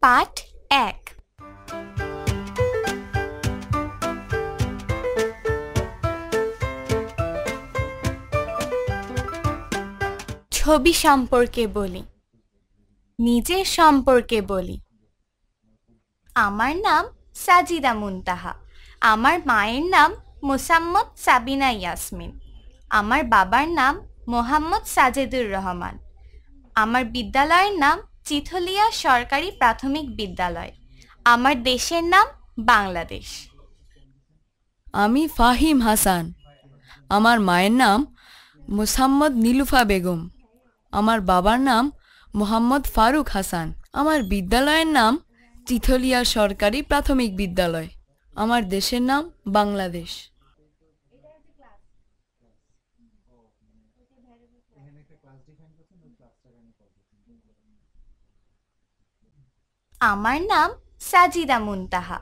পাঠ ১। ছবি সম্পর্কে বলি, নিজের সম্পর্কে বলি। আমার নাম সাজিদা মুনতাহা। আমার মায়ের নাম মোসাম্মদ সাবিনা ইয়াসমিন। আমার বাবার নাম মোহাম্মদ সাজেদুর রহমান। আমার বিদ্যালয়ের নাম চিথলিয়া সরকারি প্রাথমিক বিদ্যালয়। আমার দেশের নাম বাংলাদেশ। আমি ফাহিম হাসান। আমার মায়ের নাম মোসাম্মদ নীলুফা বেগম। আমার বাবার নাম মোহাম্মদ ফারুক হাসান। আমার বিদ্যালয়ের নাম চিথলিয়া সরকারি প্রাথমিক বিদ্যালয়। আমার দেশের নাম বাংলাদেশ। আমার নাম সাজিদা মুনতাহা।